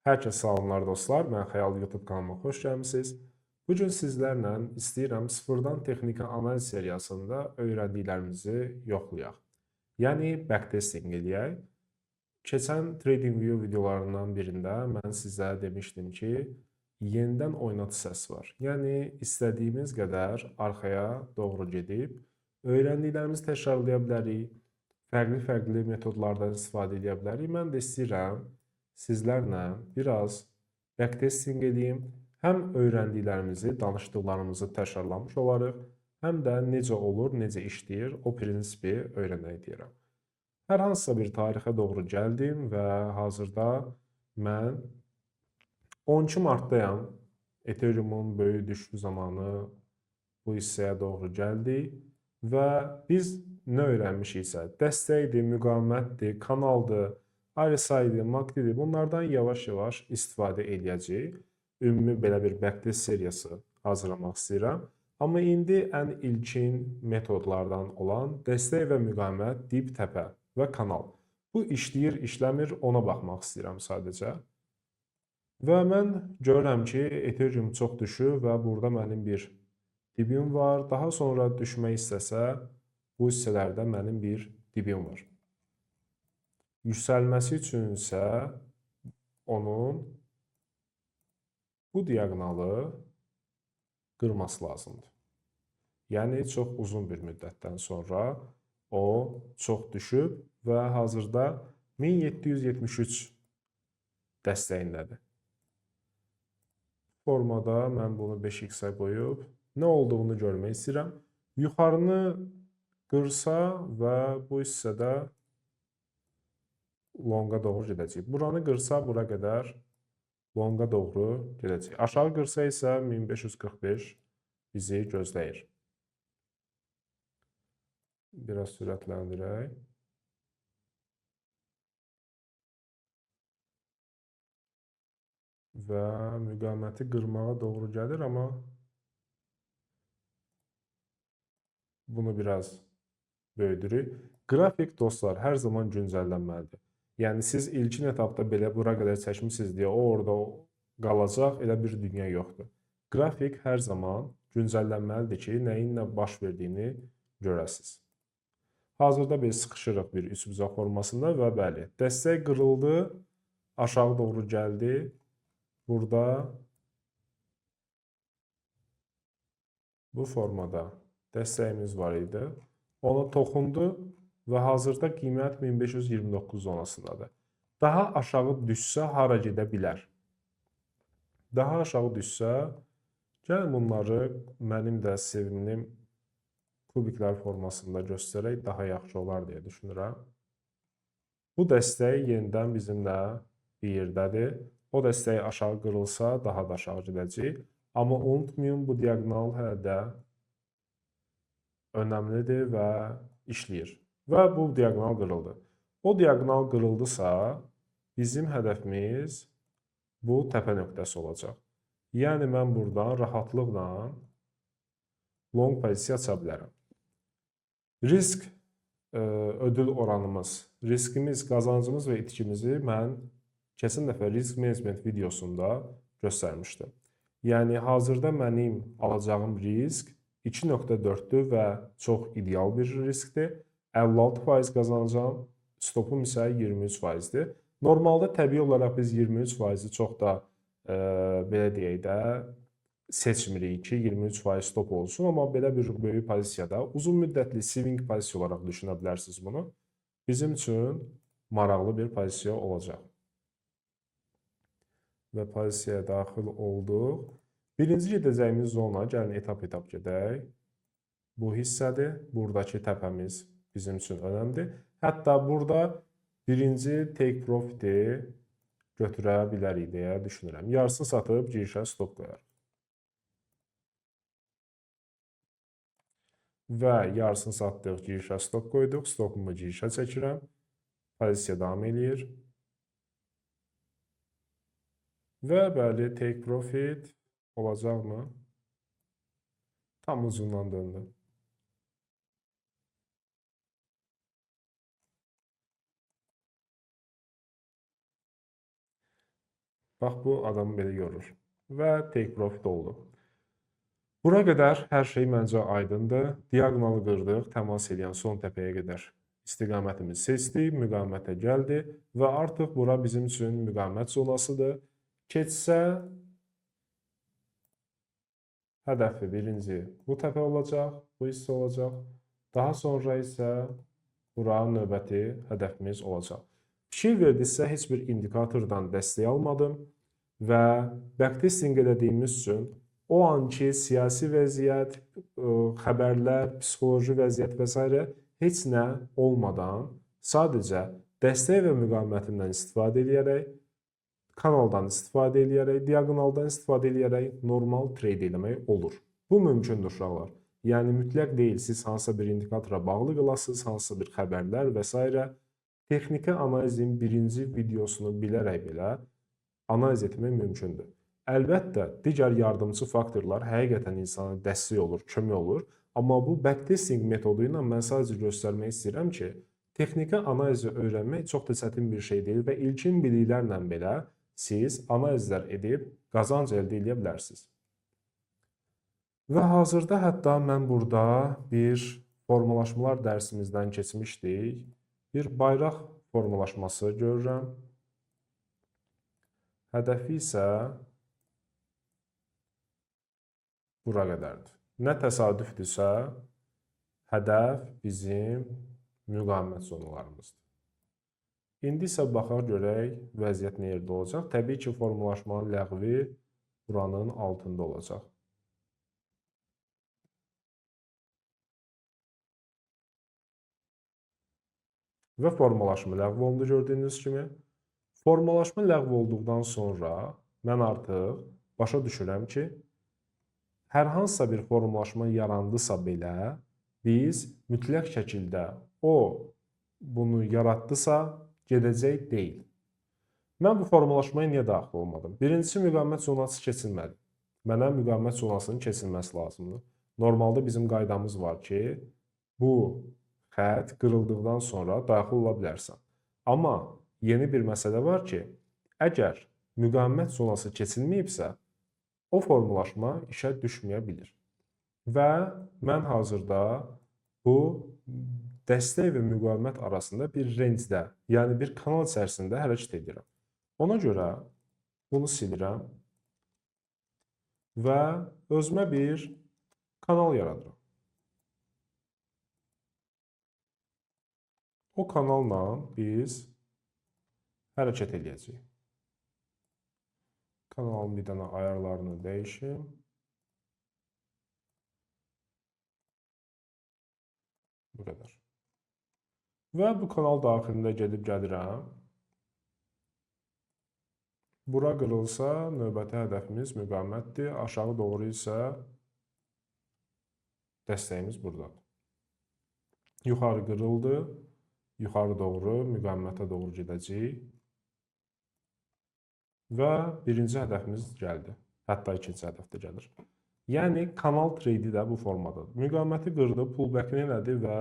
Hər kəs salamlar dostlar, mən Xəyal YouTube kanalıma xoş gəlmisiniz. Bugün sizlərlə istəyirəm sıfırdan texniki analiz seriyasında öyrəndiklərimizi yoxlayaq. Yəni, backtesting eləyək. Keçən TradingView videolarından birində mən sizə demişdim ki, yenidən oynat səs var. Yəni, istədiyimiz qədər arxaya doğru gedib, öyrəndiklərimizi təkrarlaya bilərik, fərqli metodlardan istifadə edə bilərik. Mən də istəyirəm sizlərlə biraz backtesting edeyim. Həm öyrəndiklərimizi, danışdıqlarımızı təkrarlamış olarıq, həm də necə olur, necə işləyir, o prinsipi öyrənək deyirəm. Hər hansısa bir tarixə doğru gəldim və hazırda mən 12 martdayam. Ethereum-un böyük düşdü zamanı bu hissəyə doğru gəldik və biz nə öyrənmişiksə, dəstəkdir, müqavimətdir, kanaldır, RSI-dir, MACD-dir, bunlardan yavaş-yavaş istifadə edəcəyik. Ümumi belə bir backtest seriyası hazırlamaq istəyirəm. Amma indi ən ilkin metodlardan olan dəstək və müqavimət, dip, təpə və kanal. Bu işləyir, işləmir, ona baxmaq istəyirəm sadəcə. Və mən görürəm ki, Ethereum çox düşür və burada mənim bir dibim var. Daha sonra düşmək istəsə, bu hissələrdə mənim bir dibim var. Yüksəlməsi üçün isə onun bu diaqonalı qırması lazımdır. Yəni, çox uzun bir müddətdən sonra o çox düşüb və hazırda 1773 dəstəyindədir. Formada mən bunu 5x-ə qoyub nə olduğunu görmək istəyirəm. Yuxarını qırsa və bu hissədə longa doğru gedəcək. Buranı qırsa, bura qədər longa doğru gedəcək. Aşağı qırsa isə 1545 bizi gözləyir. Biraz sürətləndirək. Və müqaviməti qırmağa doğru gəlir, amma bunu biraz böyüdürük. Qrafik dostlar hər zaman güncəllənməlidir. Yəni siz ilkin etapda belə bura qədər çəkmisiniz deyə o orada qalacaq, elə bir dünya yoxdur. Qrafik hər zaman güncəllənməlidir ki, nəyin nə baş verdiyini görəsiniz. Hazırda biz sıxışırıq bir üçbucaq formasında və bəli, dəstək qırıldı, aşağı doğru gəldi. Burada bu formada dəstəyimiz var idi. Ona toxundu və hazırda qiymət 1529 zonasındadır. Daha aşağı düşsə hara gedə bilər? Daha aşağı düşsə, gəlin bunları mənim də sevimlim kubiklər formasında göstərək daha yaxşı olar deyə düşünürəm. Bu dəstək yenidən bizimlə bir yerdədir. O dəstək aşağı qırılsa daha da aşağı gedəcək. Amma unutmayın, bu diaqonal hələ də önəmlidir və işləyir. Və bu diaqonal qırıldı. O diaqonal qırıldısa, bizim hədəfimiz bu təpə nöqtəsi olacaq. Yəni, mən buradan rahatlıqla long pozisiya aça bilərəm. Risk ödül oranımız, riskimiz, qazancımız və itkimizi mən keçən dəfə risk management videosunda göstərmişdim. Yəni, hazırda mənim alacağım risk 2.4-dür və çox ideal bir riskdir. 56% qazanacam, stopum isə 23%-dir. Normalda təbii olaraq biz 23%-i çox da, belə deyək də, seçmirik ki, 23% stop olsun, amma belə bir böyük pozisiyada uzun müddətli swing pozisiya olaraq düşünə bilərsiniz bunu. Bizim üçün maraqlı bir pozisiya olacaq. Və pozisiyaya daxil olduq. Birinci gedəcəyimiz zona, gəlin etap-etap gedək. Bu hissədir. Buradakı təpəmiz bizim üçün önəmlidir. Hətta burada birinci take profiti götürə bilərik deyə düşünürəm. Yarısını satıb girişə stop qoyarıq. Və yarısını satdıq, girişə stop qoyduq. Stopumu girişə çəkirəm. Pozisiya davam edir. Və bəli, take profit olacaqmı? Tam ucundan döndü. Bax, bu adamı belə görür. Və take profit oldu. Bura qədər hər şey məncə aydındır. Diaqonalı qırdıq, təmas edən son təpəyə qədər istiqamətimizi seçdik, müqavimətə gəldi və artıq bura bizim üçün müqavimət zonasıdır. Keçsə hədəfi birinci bu təpə olacaq, bu hissə olacaq. Daha sonra isə bura növbəti hədəfimiz olacaq. Fikir verdinizsə, heç bir indikatordan dəstək almadım və backtesting elədiyimiz üçün o anki siyasi vəziyyət, xəbərlər, psixoloji vəziyyət və s. heç nə olmadan sadəcə dəstək və müqavimətindən istifadə edərək, kanaldan istifadə edərək, diaqonaldan istifadə edərək normal trade eləmək olur. Bu mümkündür uşaqlar. Yəni mütləq deyil, siz hansısa bir indikatora bağlı qalasınız, hansısa bir xəbərlər və s. Texniki analizin birinci videosunu bilərək belə analiz etmək mümkündür. Əlbəttə, digər yardımcı faktorlar həqiqətən insana dəstək olur, kömək olur. Amma bu backtesting metodu ilə mən sadəcə göstərmək istəyirəm ki, texniki analizi öyrənmək çox da çətin bir şey deyil və ilkin biliklərlə belə siz analizlər edib qazanc əldə edə bilərsiniz. Və hazırda hətta mən burada bir formalaşmalar dərsimizdən keçmişdik. Bir bayraq formalaşması görürəm. Hədəfi isə bura qədərdir. Nə təsadüfdürsə, hədəf bizim müqavimət zonalarımızdır. İndi isə baxaq görək vəziyyət nə yerdə olacaq. Təbii ki, formalaşmanın ləğvi buranın altında olacaq. Və formalaşma ləğv olundu gördüyünüz kimi. Formalaşma ləğv olduqdan sonra mən artıq başa düşürəm ki, hər hansısa bir formalaşma yarandısa belə, biz mütləq şəkildə o bunu yaratdısa gedəcək deyil. Mən bu formalaşmaya niyə daxil olmadım? Birincisi, müqavimət zonası keçilmədi. Mənə müqavimət zonasının keçilməsi lazımdır. Normalda bizim qaydamız var ki, bu xətt qırıldıqdan sonra daxil ola bilərsən. Amma yeni bir məsələ var ki, əgər müqavimət zonası keçilməyibsə, o formalaşma işə düşməyə bilir. Və mən hazırda bu dəstək və müqavimət arasında bir rangedə, yəni bir kanal içərisində hərəkət edirəm. Ona görə bunu silirəm və özümə bir kanal yaradıram. O kanalla biz hərəkət edəcəyik. Kanalın bir dənə ayarlarını dəyişim. Bu qədər. Və bu kanal daxilində gedib gəlirəm. Bura qırılsa, növbəti hədəfimiz müqavimətdir. Aşağı doğru isə dəstəyimiz buradadır. Yuxarı qırıldı. Yuxarı doğru, müqavimətə doğru gedəcəyik. Və birinci hədəfimiz gəldi. Hətta ikinci hədəf də gəlir. Yəni, kanal treydi də bu formadadır. Müqaviməti qırdı, pullback-ini elədi və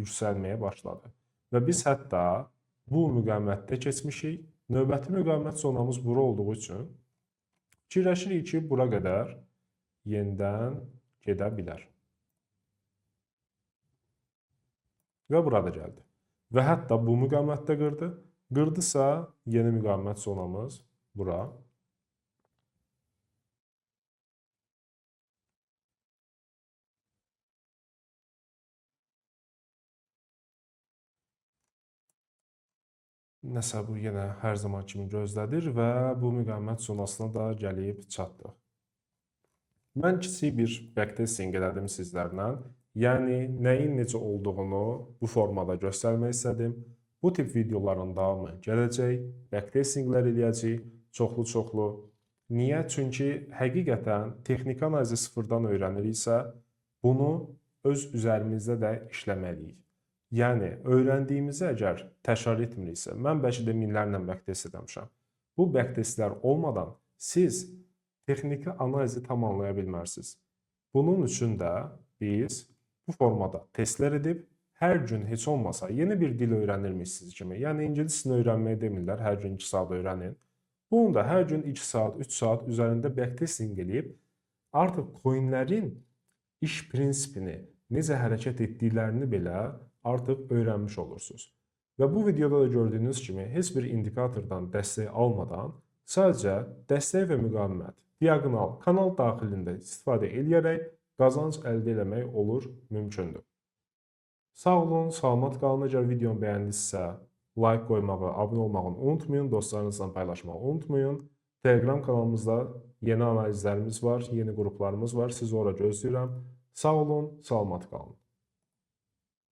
yüksəlməyə başladı. Və biz hətta bu müqavimətdə keçmişik. Növbəti müqavimət zonamız bura olduğu üçün fikirləşirik ki, bura qədər yenidən gedə bilər. Və burada gəldi. Və hətta bu müqavimətdə qırdı. Qırdısa, yeni müqavimət zonamız bura. Nəsə bu yenə hər zaman kimi gözlədir və bu müqavimət zonasına da gəlib çatdıq. Mən kiçik bir backtesting elədim sizlərlə. Yəni, nəyin necə olduğunu bu formada göstərmək istədim. Bu tip videoların davamı gələcək, backtestinglər eləyəcək, çoxlu-çoxlu. Niyə? Çünki həqiqətən texniki analizi sıfırdan öyrəniriksə, bunu öz üzərimizdə də işləməliyik. Yəni, öyrəndiyimizi əgər təkrar etmiriksə, mən bəlkə də minlərlə backtest edəmişəm. Bu backtestlər olmadan siz texniki analizi tamamlaya bilmərsiniz. Bunun üçün də biz bu formada testlər edib, hər gün heç olmasa yeni bir dil öyrənirmişsiniz kimi. Yəni, ingilis dilini öyrənməyi demirlər, hər gün 2 saat öyrənin. Bunu da hər gün 2 saat, 3 saat üzərində backtesting eləyib, artıq coinlərin iş prinsipini, necə hərəkət etdiklərini belə artıq öyrənmiş olursunuz. Və bu videoda da gördüyünüz kimi heç bir indikatordan dəstək almadan sadəcə dəstək və müqavimət, diaqonal, kanal daxilində istifadə edərək qazanc əldə etmək olur, mümkündür. Sağ olun, salamat qalın. Əgər videomu bəyəndinizsə, like qoymağı, abunə olmağı unutmayın, dostlarınızla paylaşmağı unutmayın. Telegram kanalımızda yeni analizlərimiz var, yeni qruplarımız var. Sizi ora gözləyirəm. Sağ olun, salamat qalın.